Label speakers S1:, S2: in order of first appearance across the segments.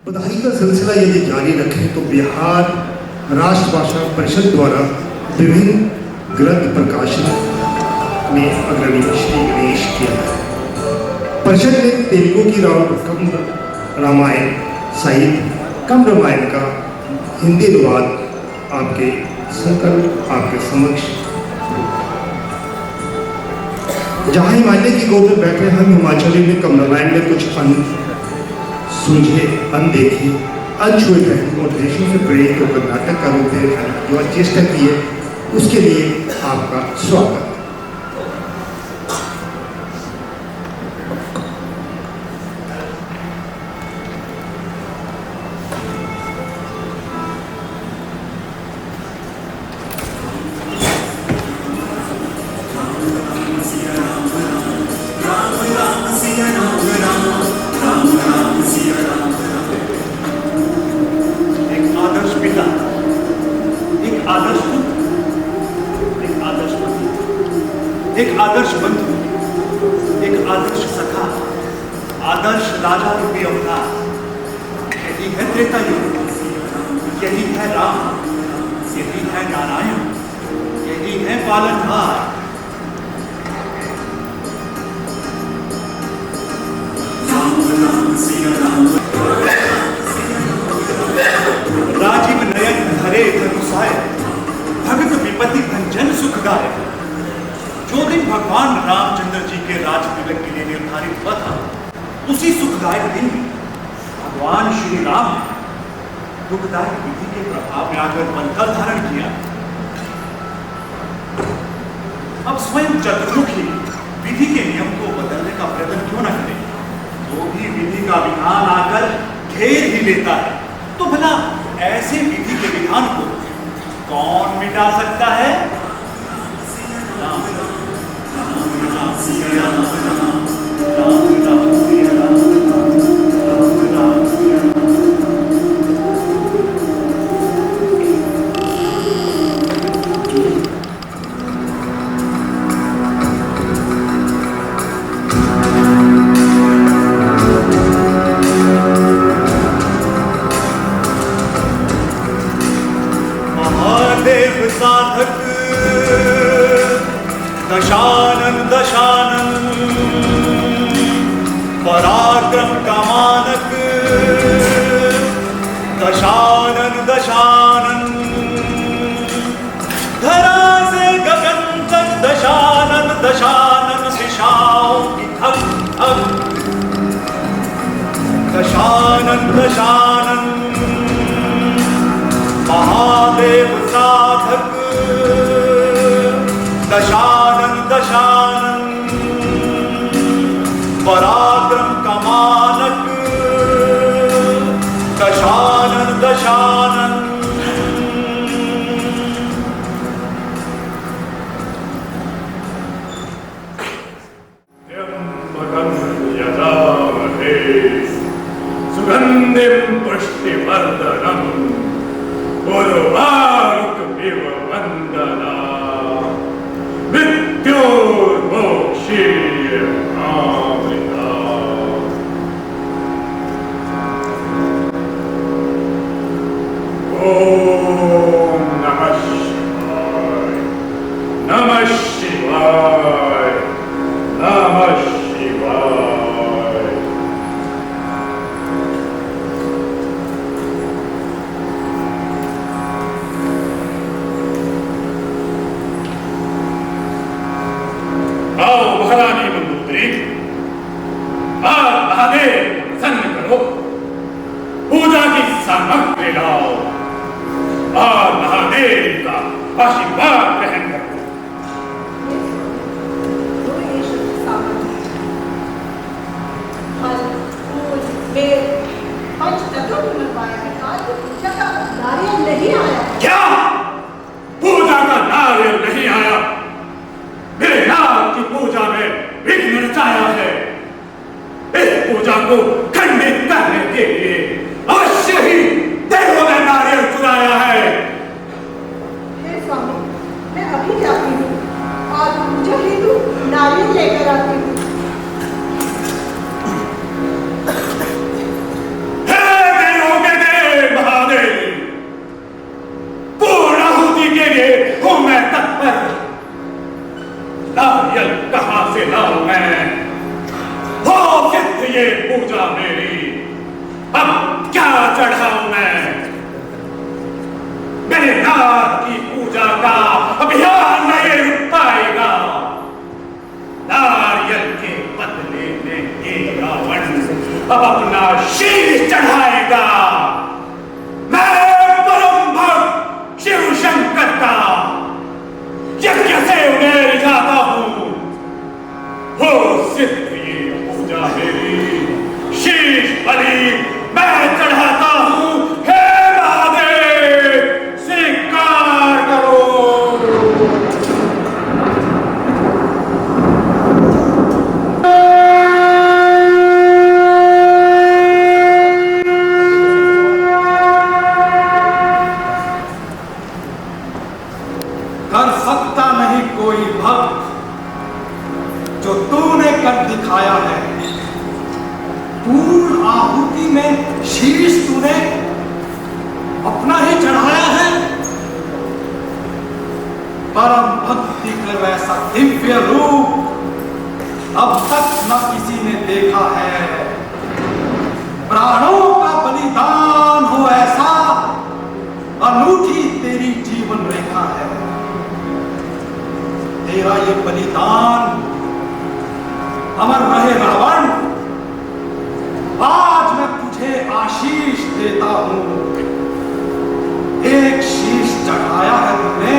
S1: बधाई का सिलसिला यदि जारी रखें तो बिहार राष्ट्रभाषा परिषद द्वारा विभिन्न ग्रंथ प्रकाशन में अग्रणी श्री गणेश किया है। परिषद ने तेलुगु की कम्ब रामायण सहित कम्ब रामायण का हिंदी अनुवाद आपके संकल्प आपके समक्ष। जहाँ हिमालय की गोद में बैठे हम हिमाचली में कम्ब रामायण में कुछ सुलझे अनदेखे अनछुए पहलू और देशों से प्रेरित होकर नाटक का रूप दे जो चेष्टा की है उसके लिए आपका स्वागत।
S2: एक आदर्श बंधु, एक आदर्श सखा, आदर्श राजा रूपी अवतार, यही है त्रेता युग, यही है राम, यही है नारायण, यही है पालनहार। राजीव नयन धरे धनुषाय, भगत विपत्ति भंजन सुखदाय। जो दिन भगवान रामचंद्र जी के राज तिलक के लिए निर्धारित हुआ था, उसी सुखदायक दिन भगवान श्री राम ने दुखदायक विधि के प्रभाव में आकर बंधन धारण किया। अब स्वयं चतुर्मुखी विधि के नियम को बदलने का प्रयत्न क्यों न करे, तो भी विधि का विधान आकर घेर ही लेता है। तो भला ऐसे विधि के विधान को कौन मिटा सकता है? राम सिया राम राम राम सिया राम राम राम सिया महादेव साधक दशानन दशानन पराक्रम का मानक दशानन दशानन धरा से गगन तक दशानन दशानन दिशाओं की थक थक दशानन दशानन महादेव साधक दशानन दशानन पराक्रम का मानक दशानन दशानन। त्र्यंबकं यजामहे सुगंधिं पुष्टिवर्धनम् उर्वारुकमिव वन्दना मृत्योर्मोक्षीय अमृता। ओम नमः शिवाय, नमः शिवाय, नमः शिवाय। आओ महारानी मंदोदरी, आज महादेव प्रसन्न करो, पूजा की सामग्री लाओ और महादेव का आशीर्वाद ग्रहण करो।
S3: फल, फूल, बेल, पंचतत्व भी मंगवाया है। आज पूजा का नारियल नहीं आया।
S2: क्या पूजा का नारियल नहीं आया? मेरे नाथ की पूजा में विघ्न रचाया है। इस पूजा को खंडित करने के लिए अवश्य ही देवों ने नारियल चुराया है।
S3: हे स्वामी, मैं अभी जाती हूँ और पूजा हेतु नारियल लेकर आती हूँ।
S2: हे देवों
S4: सकता नहीं कोई भक्त जो तूने कर दिखाया है। पूर्ण आहुति में शीश तूने अपना ही चढ़ाया है। परम भक्ति का वैसा दिव्य रूप अब तक न किसी ने देखा है। प्राणों का बलिदान हो ऐसा अनूठी तेरी जीवन रेखा है। तेरा ये बलिदान अमर रहे रावण। आज मैं तुझे आशीष देता हूं। एक शीश चढ़ाया है तूने,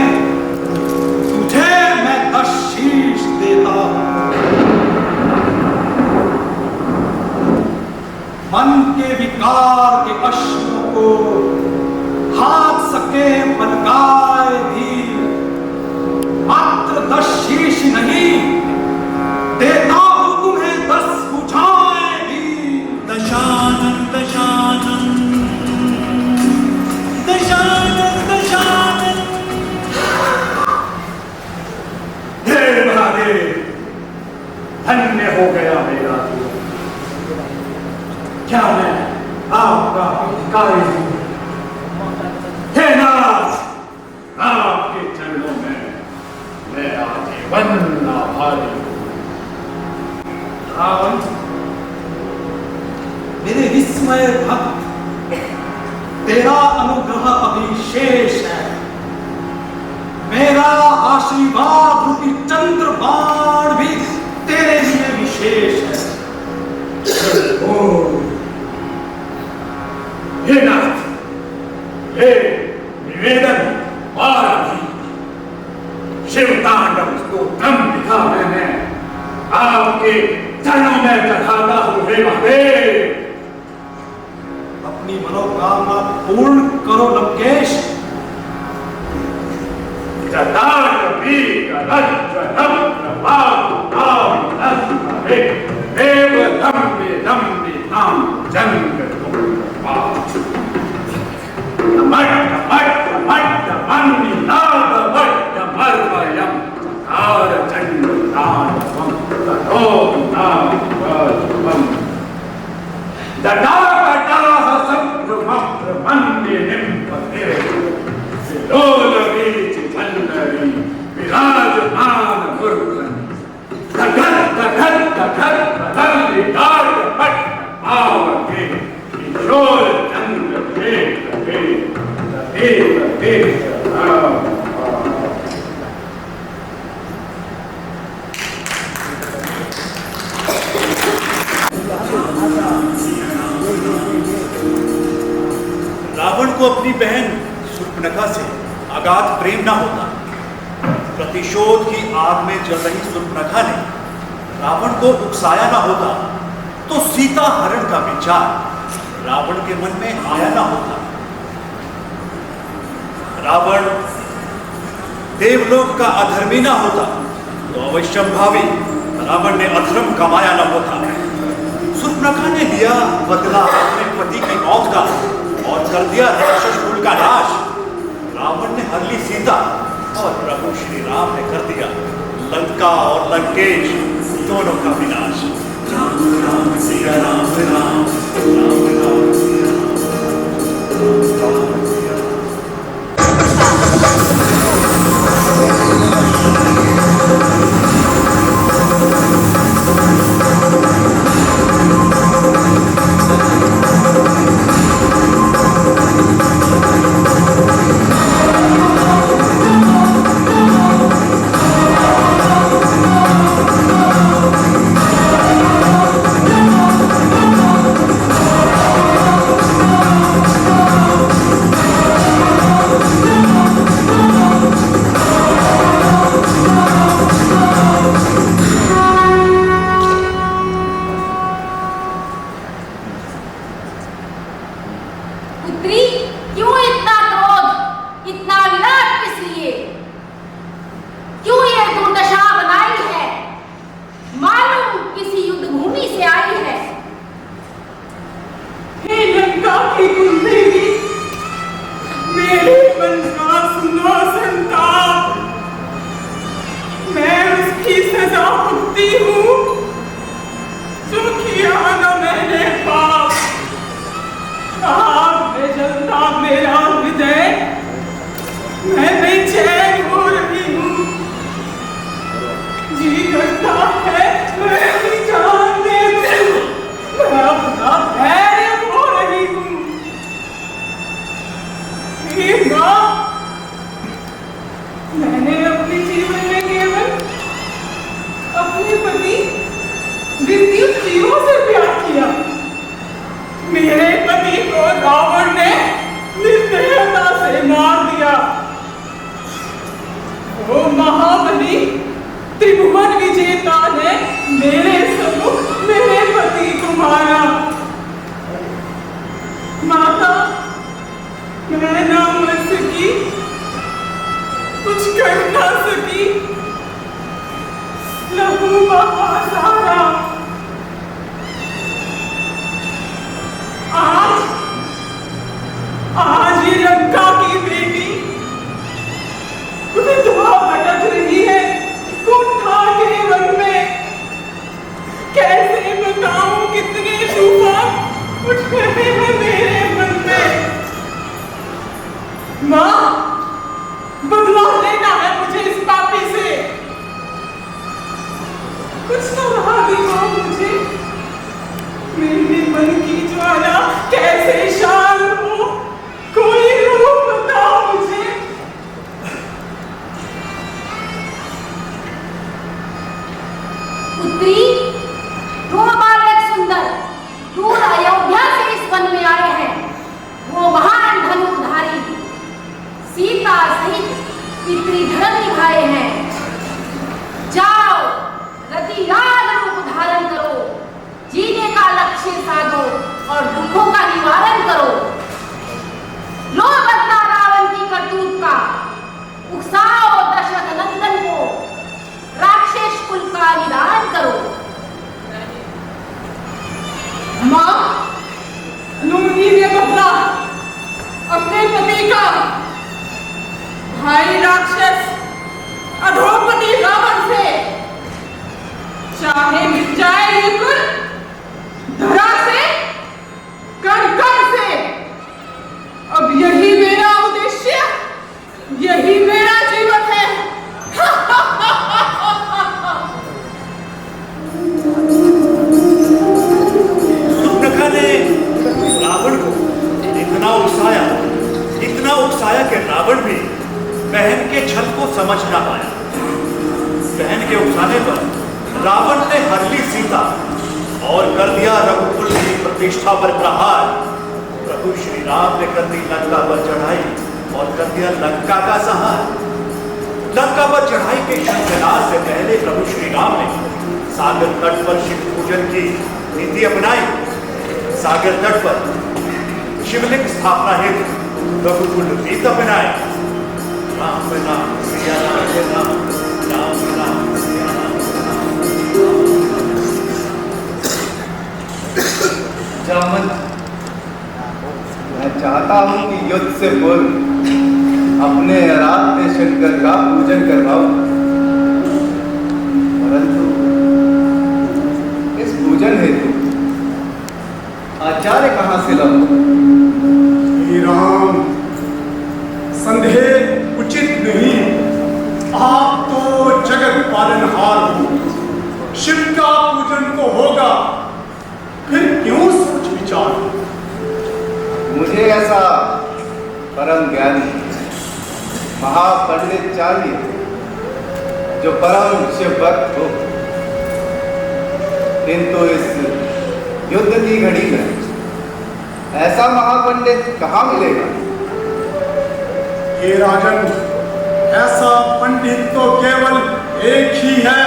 S4: तुझे मैं 10 शीश देता हूं। मन के विकार के अश्रों को हाथ सके पलकाए भी, मात्र 10 शीश नहीं देता हूं तुम्हें 10 भुजाएं भी।
S2: दशानन दशानन दशानन दशानन।
S4: हे महादेव, धन्य हो गया मेरा जीवन। क्या मैं आपका अधिकारी हूं? हे नाथ, आपके चरणों में मैं आजीवन आभारी हूं। रावण, मेरे विस्मय भक्त, तेरा अनुग्रह अभिशेष है। मेरा आशीर्वाद रूपी चंद्र बाण भी तेरे लिए विशेष है। ओ हे नाथ, हे निवेदन और शिव तांडव स्तोत्रम लिखा मैंने आपके चरणों में चढ़ाता हूं। हे महादेव, अपनी मनोकामना पूर्ण करो लंकेश।
S2: रावण को अपनी बहन शूर्पणखा से अगाध प्रेम न होता। प्रतिशोध की आग में जल रही शूर्पणखा ने रावण को उकसाया न होता, तो सीता हरण का विचार रावण के मन में आया न होता। रावण देवलोक का अधर्मी न होता, तो अवश्यंभावी रावण ने अधर्म कमाया न होता। शूर्पणखा ने लिया बदला अपने पति की मौत का और कर दिया राक्षस कुल का नाश। रावण ने हर ली सीता और प्रभु श्री राम ने कर दिया लंका और लंकेश दोनों का विनाश। राम राम सिया राम राम राम राम सिया राम राम सिया
S5: जानती हूँ जो किया न मैंने पाप, आग में जलता मेरा हृदय, मैं बेचैन हो रही हूँ। जी करता है मैं अपनी जान दे दूं, मैं अपना धैर्य खो रही हूँ। हे माँ, मैंने अपने जीवन में केवल अपने पति विद्युत जीवों से प्यार किया। मेरे पति को रावण ने निर्दयता से मार दिया। वो महाबली त्रिभुवन विजेता ने मेरे सम्मुख मेरे पति को मारा। माता, मैं ना मर सकी, कुछ कर ना सकी, लहू बहा सारा। आज ये लंका की बेटी विधवा भटक रही है कुंठा के वन में। कैसे बताऊं कितने तूफान उठ रहे हैं मेरे मन में। माँ, बदला लेना है मुझे इस पापी से। कुछ समझा दी माँ मुझे, मेरे मन की ज्वाला कैसे शांत हो, कोई रूप बताओ मुझे।
S6: पुत्री, तुम बालक सुंदर दूर अयोध्या से इस वन में आए हैं। वो महान धनुर्धारी सीता सहित पितृधर्म निभाए हैं। जाओ, रतिराज रूप धारण करो, जीने का लक्ष्य साधो और दुखों का निवारण करो। लो बदला रावण की करतूत का, उकसाओ दशरथ नंदन को, राक्षस कुल का निदान करो।
S5: माँ, लूंगी ने बदला अपने पति का। भाई राक्षस अधोपति रावण से, चाहे मिट जाए ये कुल धरा से, कण कण से। अब यही मेरा उद्देश्य, यही मेरा जीवन है।
S2: सुनखा ने रावण को इतना उकसाया कि रावण भी बहन के छल को समझ ना पाया। बहन के उकसाने पर रावण ने हर ली सीता और कर दिया रघुकुल की प्रतिष्ठा पर प्रहार। प्रभु श्री राम ने कर दी लंका पर चढ़ाई और कर दिया लंका का संहार। लंका पर चढ़ाई के शंखनाद से पहले प्रभु श्री राम ने सागर तट पर शिव पूजन की नीति अपनाई। सागर तट पर शिवलिंग स्थापना हेतु रघुकुल रीत अपनाए। राम राम सिया राम, राम राम सिया राम।
S7: जामन, मैं चाहता हूं कि युद्ध से पूर्व अपने आराध्य शंकर का पूजन करवाऊं, परंतु इस पूजन हेतु आचार्य कहां से लाऊं?
S1: हे राम, संदेह उचित नहीं। आप तो जगत पालनहार हो, शिव का पूजन तो होगा, फिर क्यों सोच विचार?
S7: मुझे ऐसा परम ज्ञानी महापंडित चाहिए जो परम शिव भक्त हो। किंतु इस युद्ध की घड़ी में ऐसा महापंडित कहाँ मिलेगा?
S1: हे राजन, ऐसा पंडित तो केवल एक ही है,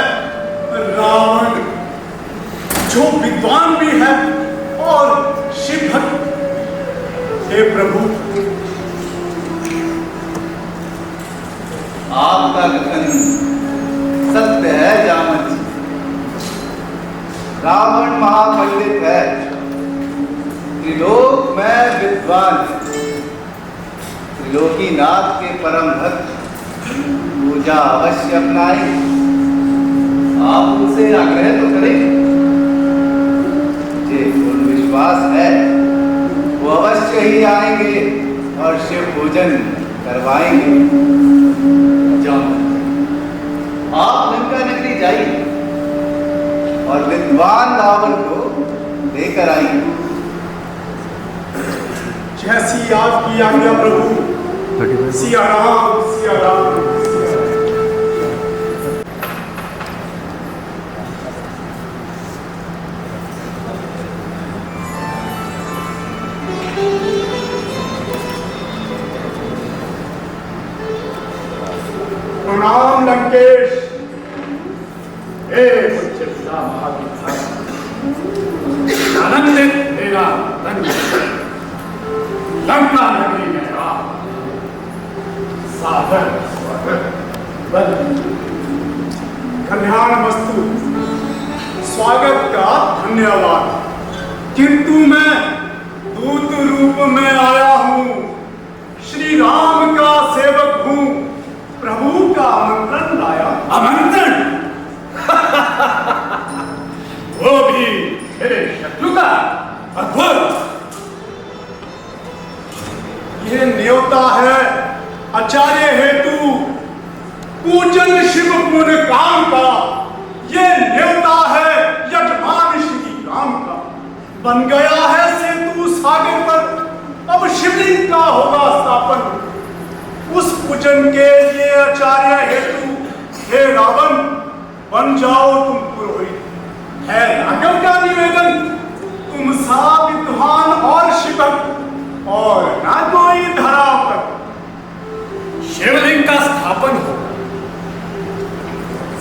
S1: रावण, जो विद्वान भी है और शिव भक्त। हे प्रभु,
S7: आपका कथन सत्य है जामन जी। रावण महापंडित है, त्रिलोक में विद्वान, त्रिलोकीनाथ के परम भक्त, पूजा अवश्य अपनाए। आप उनसे आग्रह तो करें। मुझे पूर्ण विश्वास है वो अवश्य ही आएंगे और शिव पूजन करवाएंगे। जाओ, आप लंका नगरी जाइए और विद्वान रावण को लेकर आइए।
S1: जैसी आपकी आज्ञा प्रभु। सिया राम, सिया राम, सिया राम। प्रणाम लंकेश। हे मुझे पिता महावीर,
S4: आनंदित मेरा धन्य लंका नगरी में आप सादर स्वागत
S1: कल्याण वस्तु। स्वागत का धन्यवाद, किंतु मैं दूत रूप में आया हूँ। श्री राम का सेवक हूँ, प्रभु का आमंत्रण लाया।
S4: आमंत्रण? वो भी मेरे शत्रु का? अद्भुत।
S1: ये न्योता है आचार्य हेतु पूजन शिव पुण्य काम का। ये न्योता है यजमान श्री राम का। बन गया है सेतु सागर पर, अब शिवलिंग का होगा स्थापन। उस पूजन के लिए आचार्य हेतु हे रावण बन जाओ तुम पुरोहित। है राघव का निवेदन, तुम सा विद्वान और शिवक और ना कोई धरा पर।
S4: शिवलिंग का स्थापन हो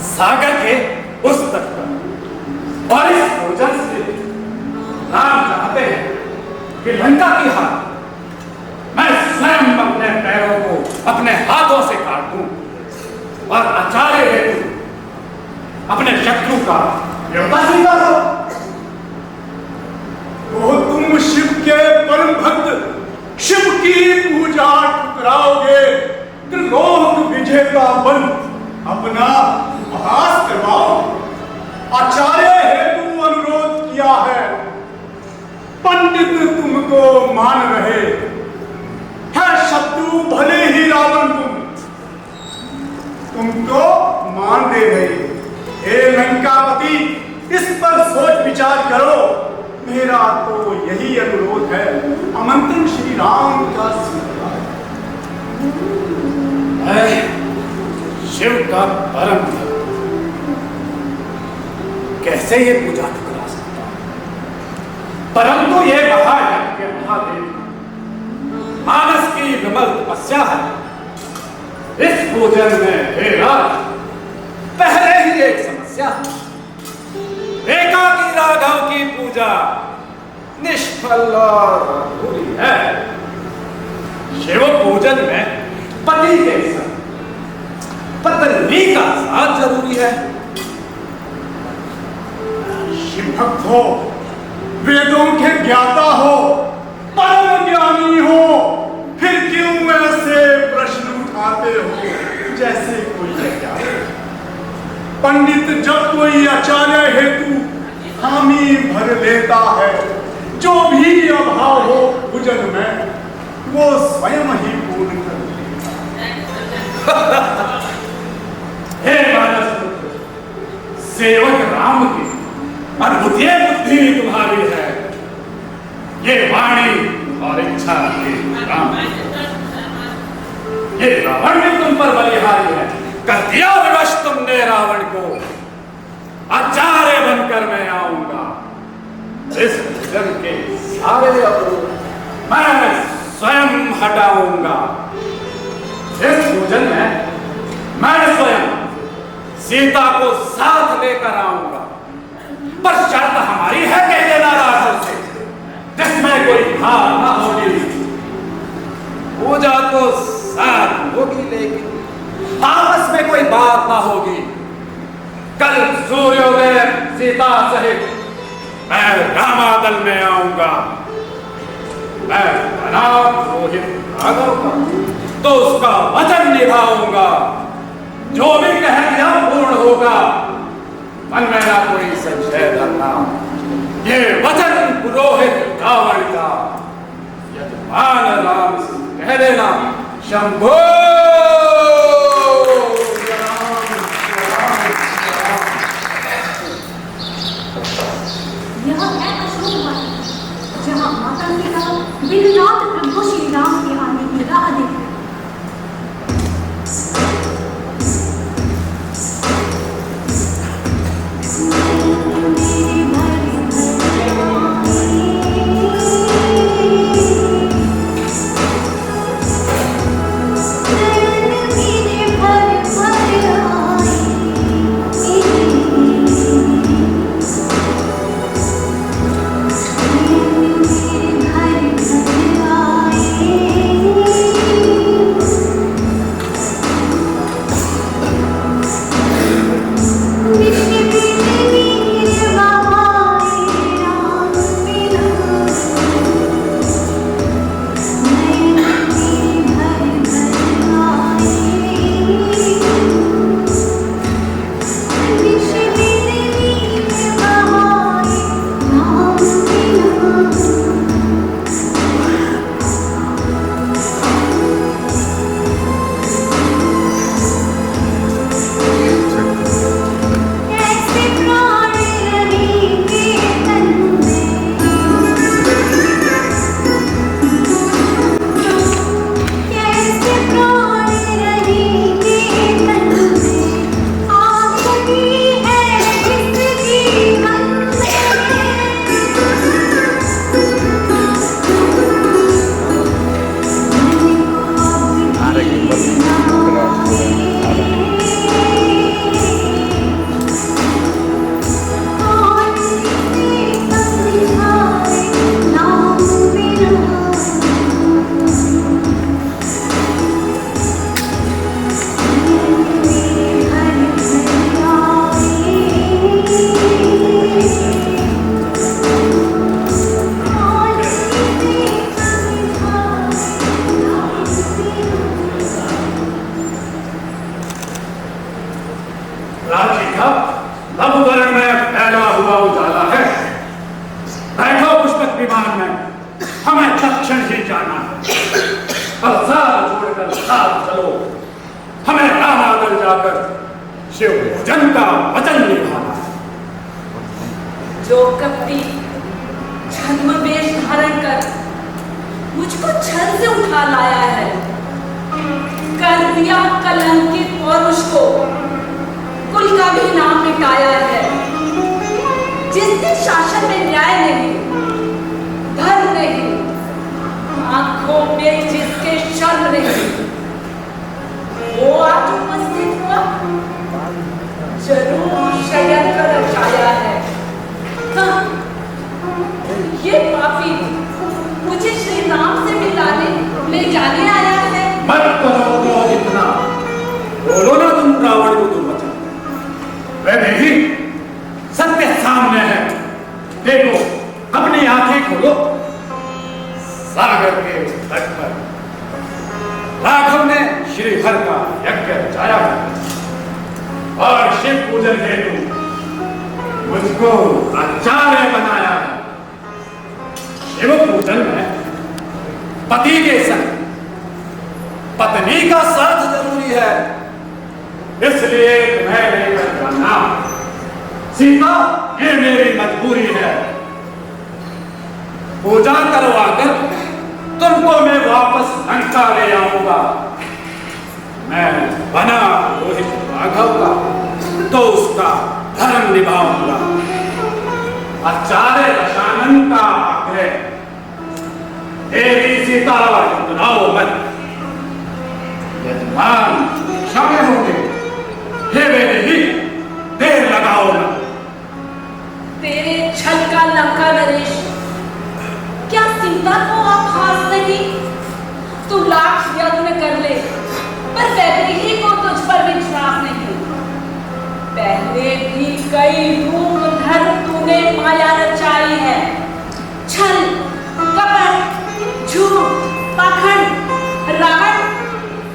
S4: सागर के उस तट पर, और इस पूजन से राम चाहते हैं कि लंका की हार मैं स्वयं अपने पैरों को अपने हाथों से काट दूं और आचार्य हेतु अपने शत्रु का न्योता स्वीकार हो।
S1: तो तुम शिव के परम भक्त, शिव की पूजा ठुकराओगे, त्रिलोक विजेता बन अपना उपहास करवाओ। आचार्य हेतु अनुरोध किया है, पंडित तुमको मान रहे है, शत्रु भले ही रावण तुम तो मान दे गए। हे लंकापति, इस पर सोच विचार करो। मेरा तो यही अनुरोध है, आमंत्रण श्री राम का स्वीकार।
S4: शिव का परम भक्त कैसे ये पूजा ठुकरा सकता है? परंतु ये महायज्ञ के महादेव मानस की विमल तपस्या है। इस पूजन में हे राज पहले ही एक समस्या है। एकाकी राघव की पूजा निष्फल और अधूरी है। शिव पूजन में पति के संग पत्नी का साथ जरूरी है।
S1: शिव भक्त हो, वेदों के ज्ञाता हो, परम ज्ञानी हो, फिर क्यों ऐसे प्रश्न उठाते हो जैसे कोई अज्ञात? पंडित जब कोई आचार्य हेतु हामी भर लेता है, जो भी अभाव हो पूजन में वो स्वयं ही पूर्ण कर देता।
S4: हे मानस पुत्र, सेवक राम की अद्भुतीय बुद्धि तुम्हारी है। ये वाणी और इच्छा राम, ये रावण भी तुम पर बलिहारी है। कर दिया विवश तुमने रावण को, आचार्य बनकर मैं आऊंगा। इस पूजन के सारे अवरोध मैं स्वयं हटाऊंगा। इस पूजन में मैं स्वयं सीता को साथ लेकर आऊंगा, पर शर्त हमारी है कह देना राघव से, जिसमें कोई हार ना होगी। पूजा तो साथ होगी, लेकिन आपस में कोई बात ना होगी। कल सूर्योदय सीता सहित मैं रामादल में आऊंगा। मैं बना रोहित राघव का तो उसका वचन निभाऊंगा। जो भी कह दिया पूर्ण होगा। मन में ना कोई संशय करना, ये वचन पुरोहित रावण का, यजमान राम से कह देना, शंभो।
S6: यह है अशोकवन, जहाँ माता सीता दिन रात प्रभु श्री राम के आने की राह देखती।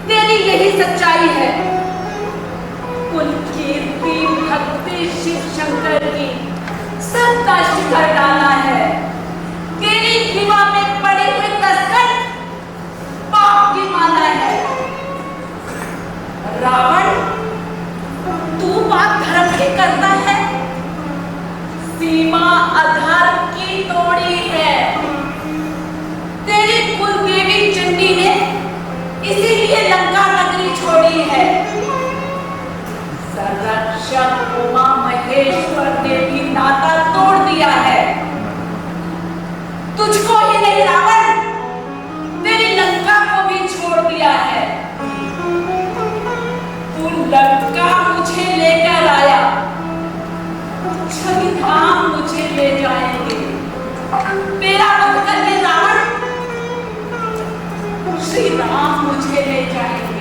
S6: तेरी यही सच्चाई है। कुल कीर्ति भक्ति श्री शिव शंकर की सबका शिखर डाला है। तेरी विवाह में पड़े हुए दस्तखत पाप की माला है। रावण, तू बात धर्म की करता है, सीमा अधर्म की तोड़ी है। तेरी कुल देवी चंडी ने इसीलिए लंका नगरी छोड़ी है। संरक्षक उमा महेश्वर ने भी नाता तोड़ दिया है। तुझको ही नहीं रावण, तेरी लंका को भी छोड़ दिया है। तू लंका मुझे लेकर आया, छवि धाम मुझे ले जाएंगे। तेरा वध करके रावण, श्री राम मुझे ले जाएंगे।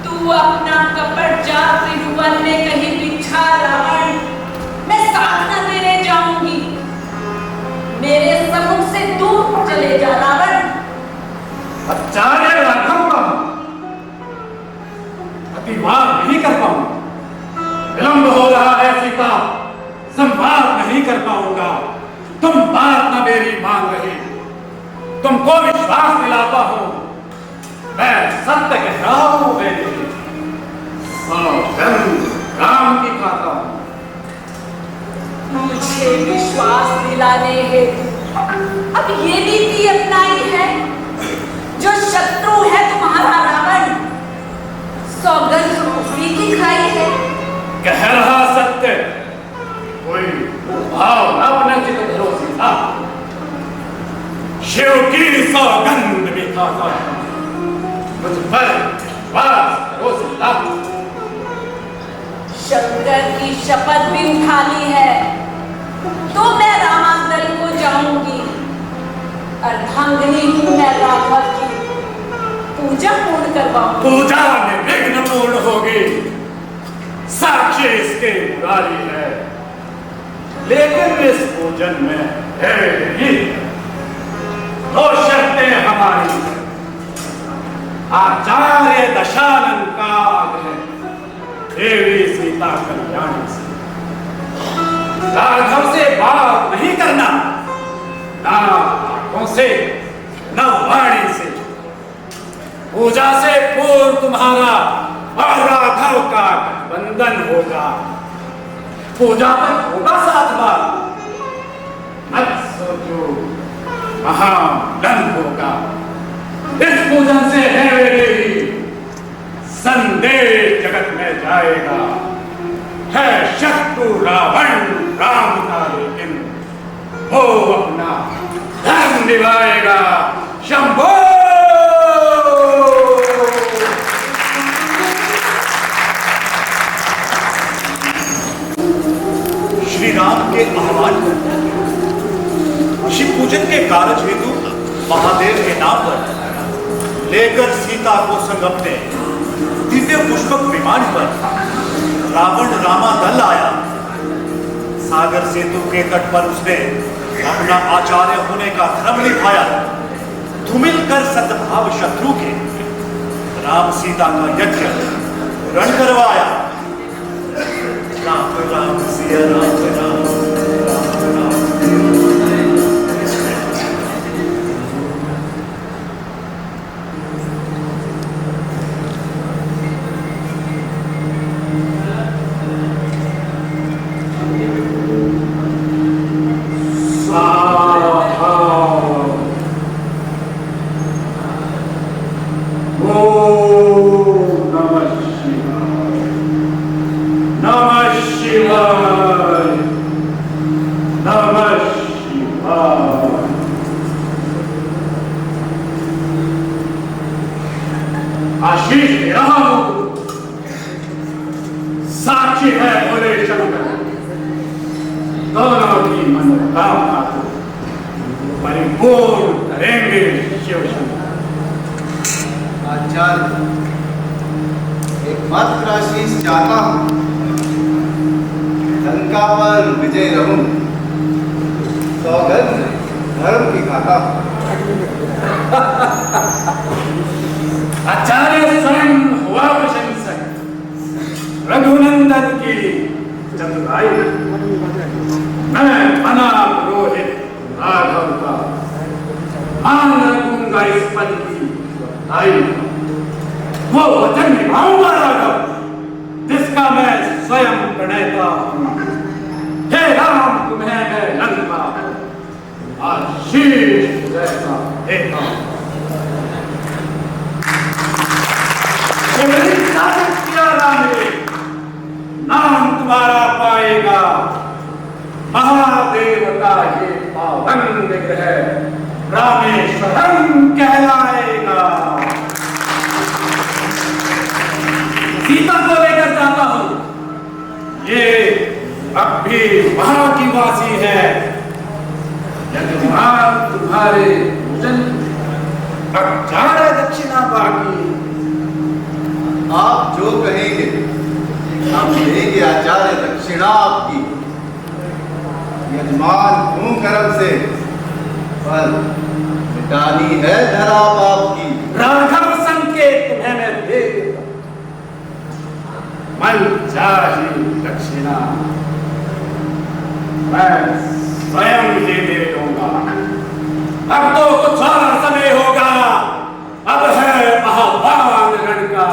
S6: तू अपना कपट जा त्रिभुवन में कहीं बिछा रावण, मैं साथ न तेरे जाऊंगी। मेरे सम्मुख से दूर चले जा रावण।
S4: आचार्य राघव का अतिवाद नहीं कर पाऊंगा, विलंब हो रहा है सीता, संवाद नहीं कर पाऊंगा। तुम बात न मेरी मान रही, तुमको विश्वास दिलाता हूं, मैं सत्य कह रहा हूं। बेटी राम की खाता हूं।
S6: मुझे विश्वास दिलाने हेतु अब ये नीति अपनाई है जो शत्रु है तुम्हारा रावण, सौगंध उसी की खाई है।
S4: कह रहा सत्य, कोई भाव न अपने चित धरो सीता। शिव की सौगंध भी खाता हूं, मुझ पर विश्वास करो सीता।
S6: शंकर की शपथ भी उठा ली है तो मैं रामांगल को जाऊंगी। अर्धांगिनी हूं मैं राघव की, पूजा पूर्ण करवाऊंगी।
S4: पूजा निर्विघ्न पूर्ण होगी, साक्षी इसके मुरारी है। लेकिन इस पूजन में है ही दो शर्तें हमारी। आचार्य दशानन का आग्रह देवी सीता कल्याणी से, राघव से बात नहीं करना, ना आंखों से न वाणी से। पूजा से पूर्व तुम्हारा और राघव का गठबंधन होगा। पूजा तक होगा साथ बात, मत सोचो महागण होगा। इस पूजन से है मेरी संदेश जगत में जाएगा। है शत्रु रावण राम का, लेकिन वो अपना धर्म निभाएगा। शंभो।
S2: श्री राम के आह्वान पर शिव पूजन के कार्य हेतु महादेव के नाम पर लेकर सीता को संग अपने दिव्य पुष्पक विमान पर रावण रामा दल आया। सागर सेतु के तट पर उसने अपना आचार्य होने का धर्म निभाया। धूमिल कर सद्भाव शत्रु के राम सीता का यज्ञ रण करवाया। राम राम सिया राम राम राम राम।
S4: आशीष दे रहा हूं, साक्षी है भोले शंकर। दोनों की मनोकामना को परिपूर्ण करेंगे शिव शंकर।
S7: आचार्य, एकमात्र आशीष चाहता हूं, लंका पर विजय रहूं, सौगंध धर्म की खाता हूं।
S4: आचार्य स्वयं हुआ प्रशंसक, रघुनंदन की चतुराई, मैं बना पुरोहित राघव का मान रखूंगा इस पद की बधाई। वो वचन निभाऊंगा राघव जिसका मैं स्वयं प्रणेता हूं। हे राम, तुम्हें मैं लंका आशीष जैसा देता हूं। नाम तुम्हारा पाएगा महादेव का ये पावन विग्रह रामेश्वरम कहलाएगा। सीता को लेकर जाता हूं, ये अब भी वहां की वासी है। यदि वहां तुम्हारे पूजन अब ज्यादा दक्षिणा बाकी।
S7: आप जो कहेंगे हम देंगे आचार्य दक्षिणा आपकी। यजमान हूं कर्म से पर मिटानी है धरा बाप की।
S4: राघव संकेत तुम्हें मैं दे देता, मन चाही दक्षिणा मैं स्वयं ही दे दूंगा। अब तो कुछ और समय होगा, अब है आह्वान रण का।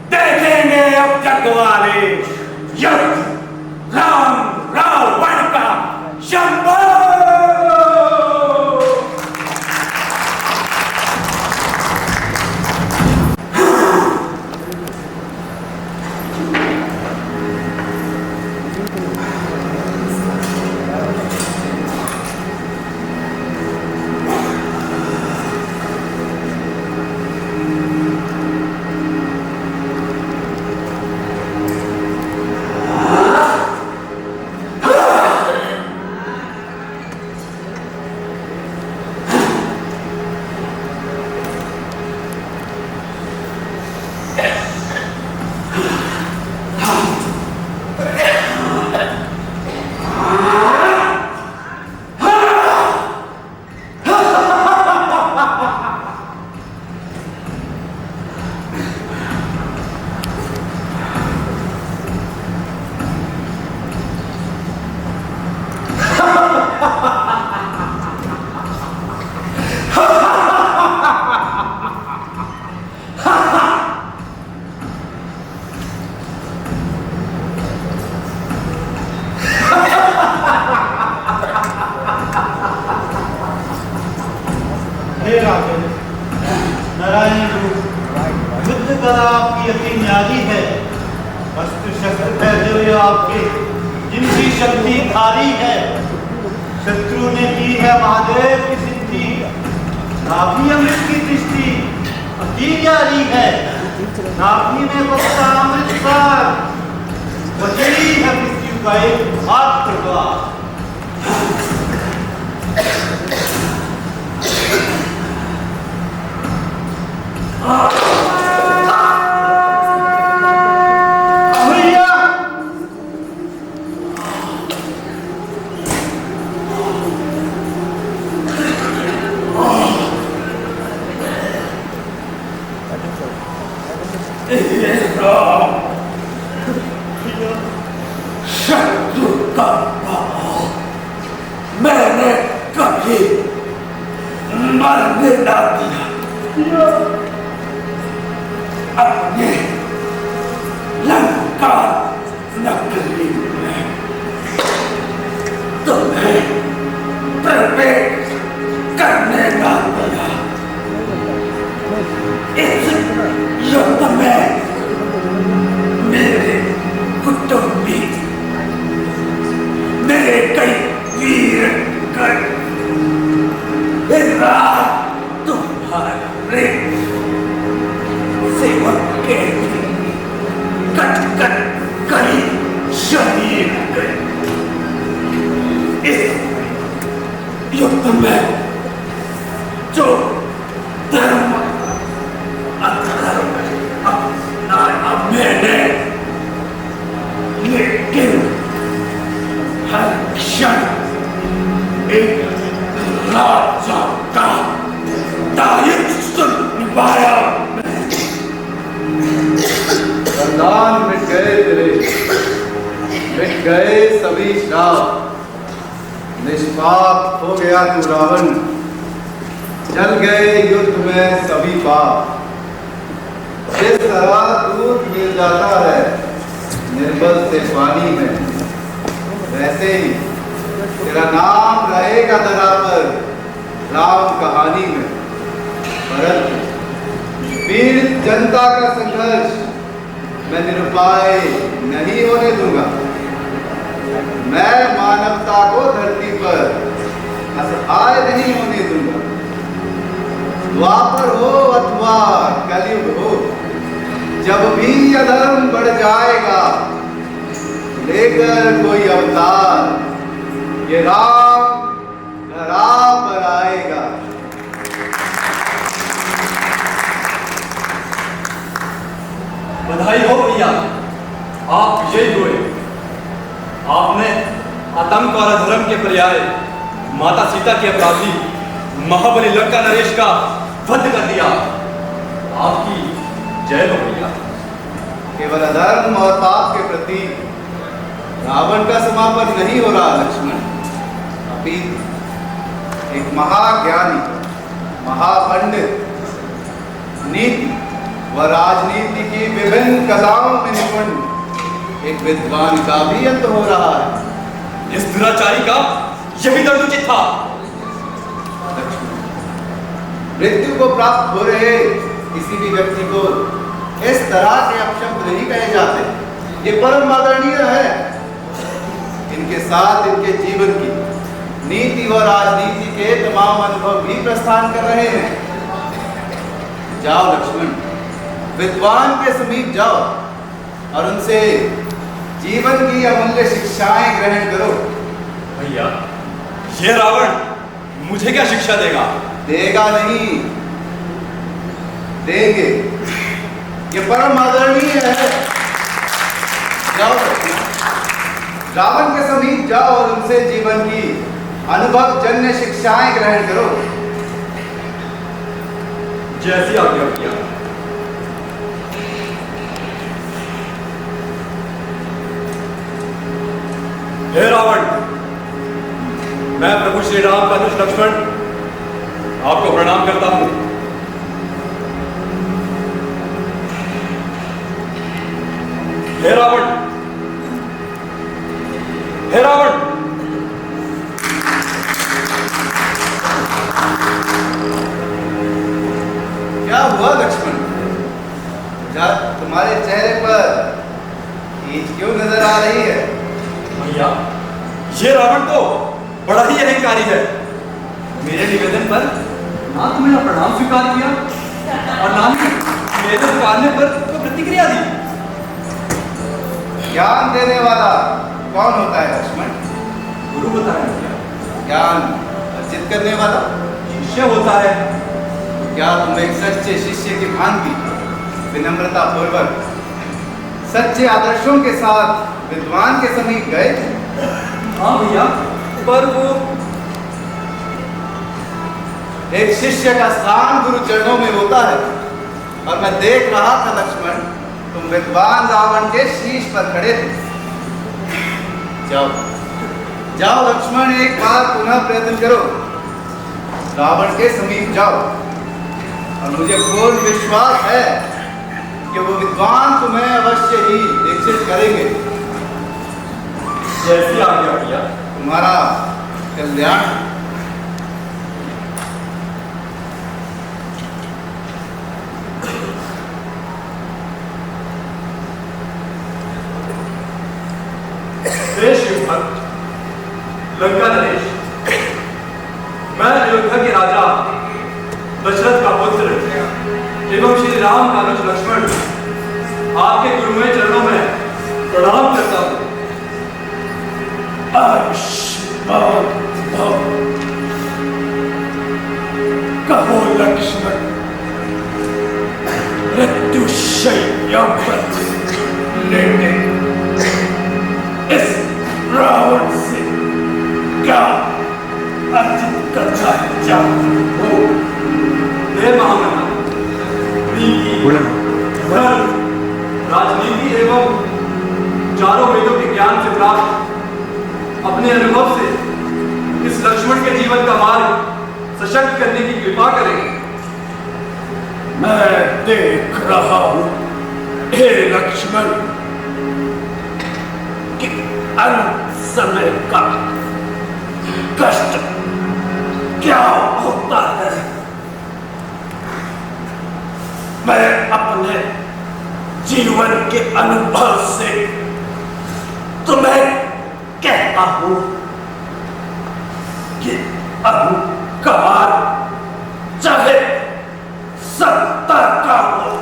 S4: देखेंगे अब जग वाले युद्ध राम रावण का। शंभो!
S8: नारायण रूप युद्ध कला आपकी अति न्यारी है। अस्त्र शस्त्र भैरव आपके जिनकी शक्ति भारी है। शत्रु ने की है महादेव की सिद्धि, नाभि अमृत की दृष्टि अति न्यारी है। नाभि में बसता अमृत सार, वही है मृत्यु का एक हाथ प्रभाव।
S4: शत्रु का मैंने कभी मरने ना दिया। अपने लंका नगरी में तुम्हें प्रवेश करने ना दिया। इस युद्ध में मेरे कुटुंबी, मेरे कई वीर तुम्हारे सेवक के कट कट कई शहीद गए। इस युद्ध में जो धर्म अधर्म अपनाया मैंने, लेकिन हर क्षण एक राजा का दायित्व निभाया।
S7: वरदान गए तेरे, मिट गए सभी श्राप, निष्पाप हो गया तू रावण, जल गए युद्ध में सभी पाप। जिस तरह दूध मिल जाता है निर्मल से पानी में, वैसे ही तेरा नाम रहेगा धरा पर राम कहानी में। परंतु पीड़ित जनता का संघर्ष मैं निरुपाय नहीं होने दूंगा। मैं मानवता को धरती पर असहाय नहीं होने दूंगा। द्वापर हो अथवा कलयुग हो, जब भी अधर्म बढ़ जाएगा, लेकर कोई अवतार ये राम धरा पर आएगा।
S9: बधाई हो भैया, आप विजयी हुए। आपने आतंक और अधर्म के पर्याय माता सीता के अपराधी महाबली लंका नरेश का वध कर दिया। आपकी जय हो भैया।
S7: केवल अधर्म और पाप के प्रति रावण का समापन नहीं हो रहा लक्ष्मण, अभी एक महाज्ञानी, महापंडित, नीति व राजनीति की विभिन्न कलाओं में निपुण एक विद्वान का भी अंत हो रहा है।
S9: इस दुराचारी का यही दंड उचित था।
S7: मृत्यु को प्राप्त हो रहे किसी भी व्यक्ति को इस तरह के अपशब्द नहीं कहे जाते। ये परम आदरणीय है। इनके साथ इनके जीवन की नीति व राजनीति के तमाम अनुभव भी प्रस्थान कर रहे हैं। जाओ लक्ष्मण, विद्वान के समीप जाओ और उनसे जीवन की अमूल्य शिक्षाएं ग्रहण करो।
S9: भैया, ये रावण मुझे क्या शिक्षा देगा?
S7: देगा नहीं, देंगे। ये परम आदरणीय है। जाओ रावण के समीप जाओ और उनसे जीवन की अनुभव जन्य शिक्षाएं ग्रहण करो।
S9: जैसी आज्ञा भैया। हे रावण, मैं प्रभु श्री राम का अनुज लक्ष्मण आपको प्रणाम करता हूं। हे रावण, हे रावण,
S7: क्या हुआ लक्ष्मण? तुम्हारे चेहरे पर खींच क्यों नजर आ रही है?
S9: भैया, ये रावण तो बड़ा ही अहंकारी है। मेरे निवेदन पर ना तो मेरा प्रणाम स्वीकार किया और ना ही मेरे पुकारने पर तो प्रतिक्रिया दी।
S7: ज्ञान देने वाला कौन होता है लक्ष्मण?
S9: गुरु होता है भैया।
S7: ज्ञान अर्जित करने वाला
S9: शिष्य होता है।
S7: क्या तुम एक सच्चे शिष्य की भांति विनम्रता पूर्वक सच्चे आदर्शों के साथ विद्वान के समीप गए?
S9: हाँ भैया, पर वो
S7: एक शिष्य का स्थान गुरु चरणों में होता है और मैं देख रहा था लक्ष्मण, तुम विद्वान रावण के शीश पर खड़े थे। जाओ जाओ लक्ष्मण, एक बार पुनः प्रयत्न करो। रावण के समीप जाओ और मुझे पूर्ण विश्वास है कि वो विद्वान तुम्हें अवश्य ही दीक्षित करेंगे।
S9: जैसी आज्ञा भैया।
S7: तुम्हारा कल्याण।
S9: लंका नरेश, मैं अयोध्या के राजा दशरथ का पुत्र एवं श्री राम का अनुज लक्ष्मण आपके गुरुमय चरणों में प्रणाम करता हूं।
S1: आयुष्मान भव। कहो लक्ष्मण, मृत्युशय्या पर लेटे इस रावण से क्या अर्जित करना चाहते हो?
S9: हे महामना, नीति, धर्म, राजनीति एवं चारों वेदों के ज्ञान से प्राप्त अपने अनुभव से इस लक्ष्मण के जीवन का मार्ग सशक्त करने की कृपा करें।
S4: मैं देख रहा हूं हे लक्ष्मण कि अंत समय का कष्ट क्या होता है। मैं अपने जीवन के अनुभव से तुम्हें कहता हूं कि अहंकार चाहे सत्ता का हो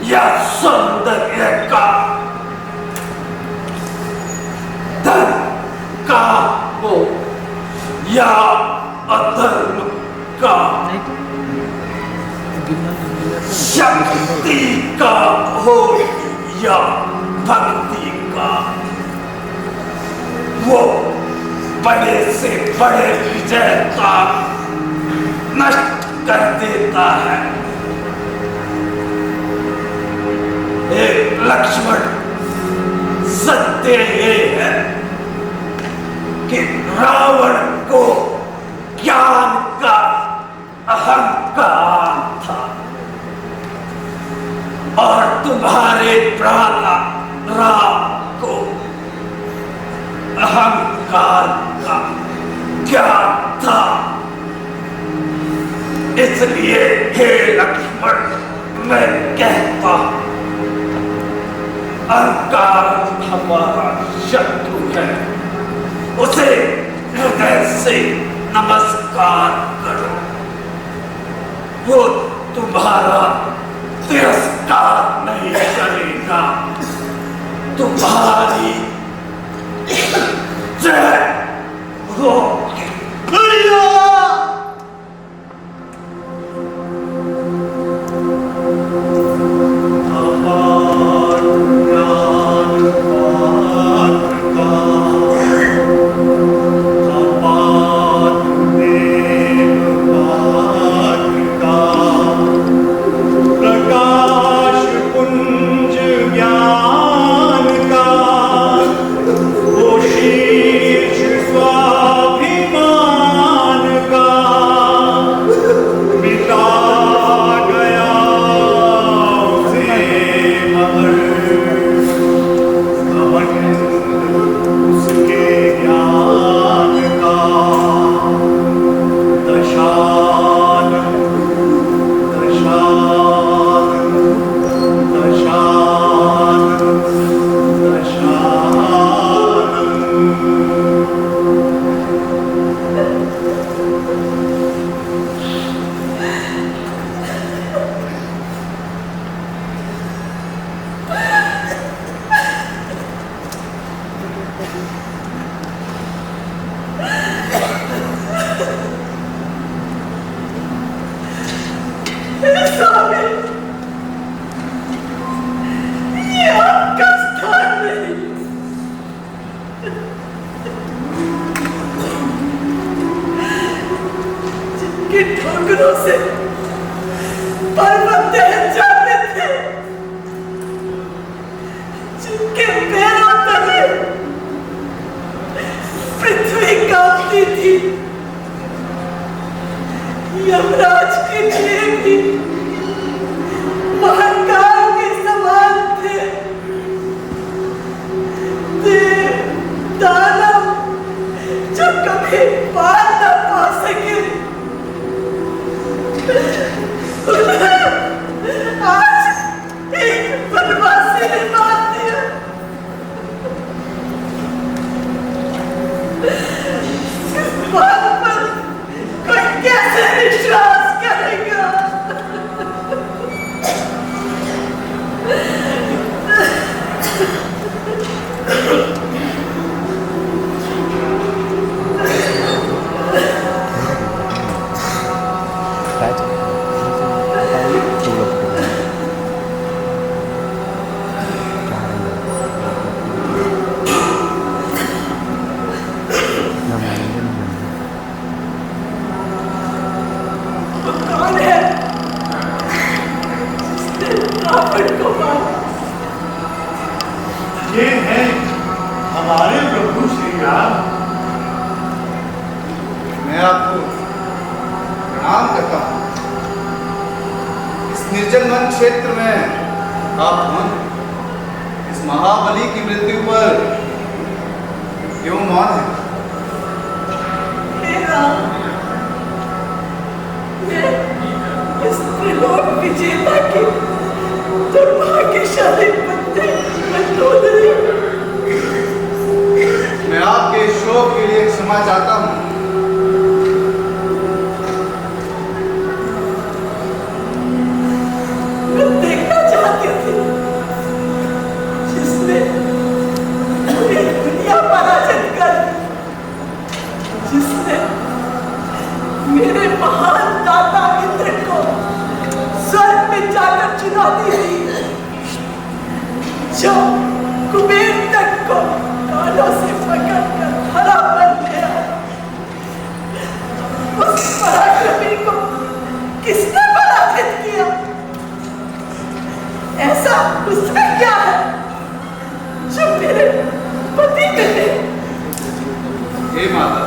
S4: या सौंदर्य का, धन का हो या अधर्म का, शक्ति का हो या भक्ति का, वो बड़े से बड़े विजेता नष्ट कर देता है। एक लक्ष्मण, सत्य ये है कि रावण को ज्ञान का अहंकार था और तुम्हारे प्रहलाद राम को अहंकार का ज्ञान था। इसलिए हे लक्ष्मण, मैं कहता अहंकार हमारा शत्रु है, उसे हृदय से नमस्कार करो। वो तुम्हारा तिरस्कार नहीं करेगा, तुम्हारी जय होगी।
S5: यमराज के लिए भी महाकाल के समान थे। देव दानव जो कभी पार न पा सके, आज एक बनवासी ने मार दिया। इस बात
S2: ये हैं हमारे प्रभु श्री राम।
S7: मैं आपको प्रणाम करता हूँ। इस निर्जन वन क्षेत्र में आप कौन? इस महाबली की मृत्यु पर क्यों मौन है?
S3: हे राम, मैं इस त्रिलोक विजेता की दुर्भाग्यशाली पत्नी मंदोदरी।
S7: मैं आपके शोक के लिए क्षमा चाहता हूँ।
S3: मैं देखना चाहती थी जिसने पूरी दुनिया पराजित कर, जिसने मेरे महान दाता इंद्र को स्वर्ग में जाकर चुनौती दी, जो कुबेर तक को कानों से पकड़कर हरा बन गया। उस पराक्रमी को किसने पराजित किया? ऐसा उसमें क्या है जो मेरे पति मिले?
S7: हे माता,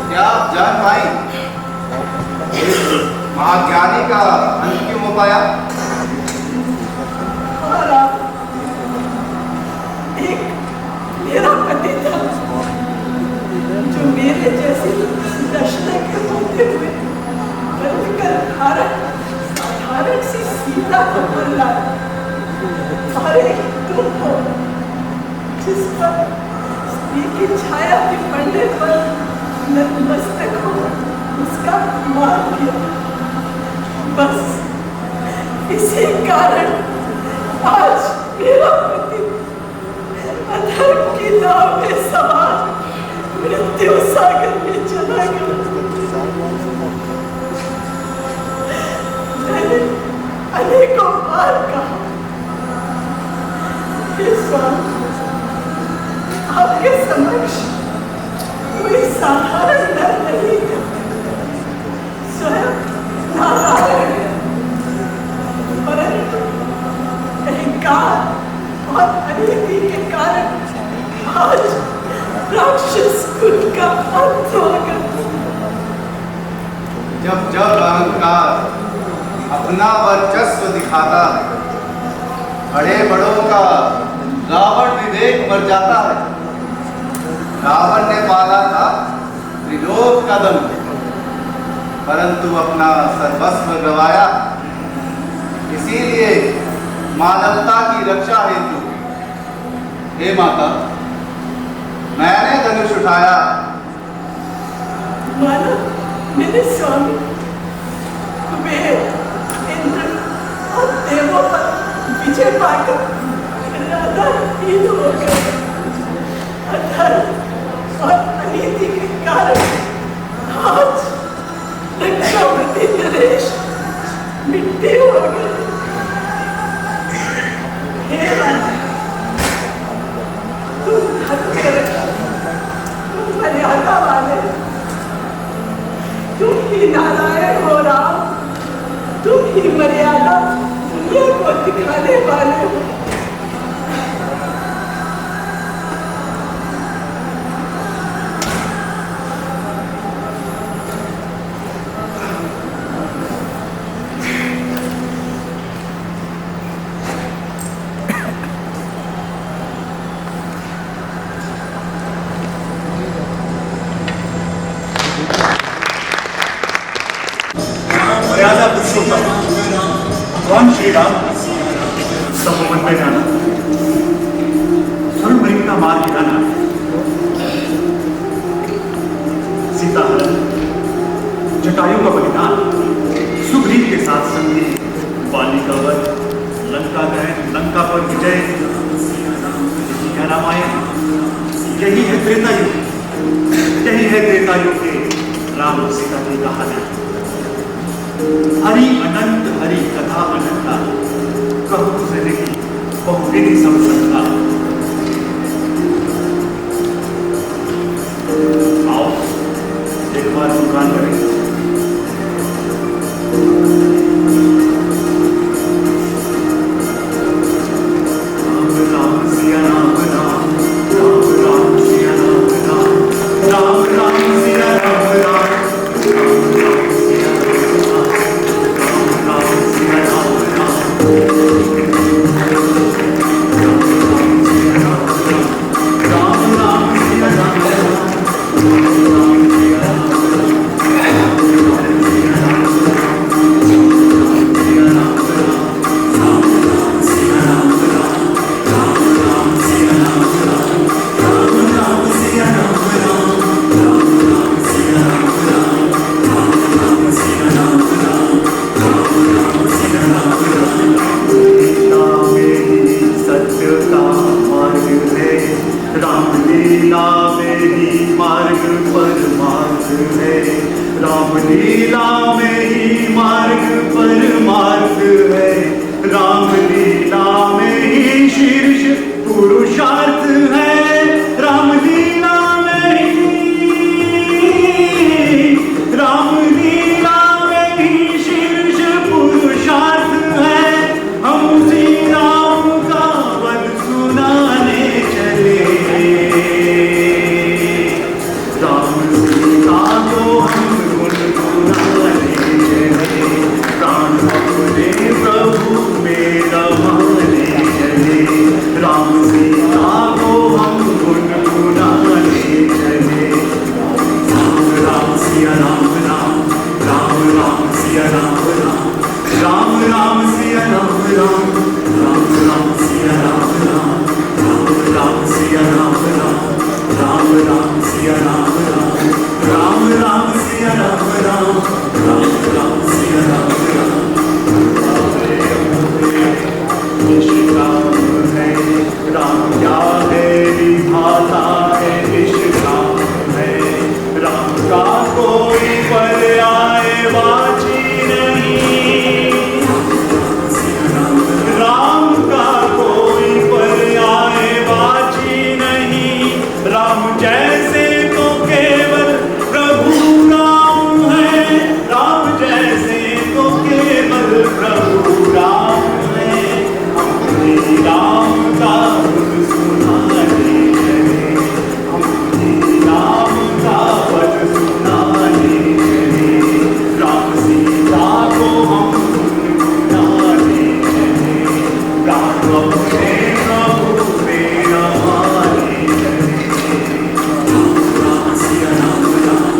S7: क्या आप जान पाई महाज्ञानी का अंत क्यों हो पाया?
S3: एक मेरा पति था जो मेरे जैसे दशरथ के होते हुए बनकर साधारण सी सीता को मर लाया, और एक तुम हो जिस पर स्त्री की छाया भी पड़ने पर नतमस्तक हो उसका मान किया। बस इसी कारण आज मेरा पति अधर्म की नाव में सवार मृत्यु सागर में चला गया। मैंने अनेकों बार कहा, इस बार आपके समक्ष कोई साधारण नर नहीं है, स्वयं नारायण है। परंतु अहंकार और अनिति के कारण आज राक्षस कुल का अंत होगा।
S7: जब जब अहंकार अपना वर्चस्व दिखाता है, बड़े बड़ों का रावण विवेक मर जाता है। रावण ने पाला था त्रिलोक का दम, परंतु अपना सर्वस्व गवाया। इसीलिए मानवता की रक्षा हेतु, हे माता, मैंने धनुष उठाया।
S3: मानो मेरे स्वामी कुबेर, इंद्र और देवों पर विजय पाकर राधाहीन हो गए। अधर्म और अनीति के कारण आज रक्षापति नरेश मिट्टी हो गए। हे राजा, तुम धर्म के रक्षक, तुम मर्यादा वाले, तुम ही नारायण हो राम, तुम ही मर्यादा दुनिया को दिखाने वाले हो।
S2: मर्यादा पुरुषोत्तम भगवान श्री राम तपोवन में जाना, स्वर्णमणि का मार गिराना, सीता हरण, जटायु का बलिदान, सुग्रीव के साथ संधि, बाली का वध, लंका दहन, लंका पर विजय, यही है रामायण, यही है त्रेता युग, यही है त्रेता युग के राम और सीता की कहानी। हरि अनंत हरि कथा अनंता, कहु से नहीं बहुविधि समझता। आओ एक बार गुणगान करें। राम राम
S8: लीला में ही मार्ग परमार्थ है, राम लीला में ही मार्ग परमार्थ है, राम लीला में ही शीर्ष पुरुषार्थ है, राम लीला में ही शीर्ष पुरुषार्थ है। हम उसी राम का वध सुनाने चले, राम सीता को हम गुनगुनाने चले, प्राण अपने प्रभु में रमाने चले, राम सीता को हम गुनगुनाने चले। राम राम सिया राम राम, राम राम सिया राम राम, राम राम सिया राम राम, राम राम सिया राम राम, राम राम सिया राम राम, राम राम सिया राम राम, राम राम सिया राम राम, राम राम सिया राम राम। निष्काम है राम, क्या है विधाता है निष्काम है, राम का कोई पर्यायवाची नहीं, राम का कोई पर्यायवाची नहीं, राम जैसे तो केवल प्रभु राम है, राम जैसे तो केवल प्रभु राम है। हम राम का गुण सुनाने चले, हम राम का वध सुनाने चले, राम सीता को हम गुनगुनाने चले, प्राण अपने प्रभु में रमाने चले। राम राम सिया राम राम,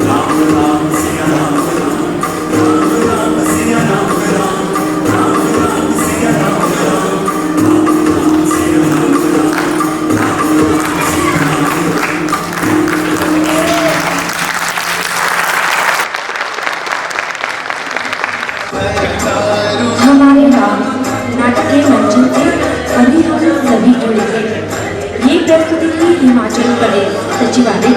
S8: राम राम सिया राम राम, राम राम सिया राम राम, राम राम सिया राम राम, राम राम सिया राम राम, राम राम सिया राम राम।
S10: हमारे राम नाटकीय मंचन से अभी हम सभी जुड़े थे। ये प्रस्तुति थी हिमाचल प्रदेश सचिवालय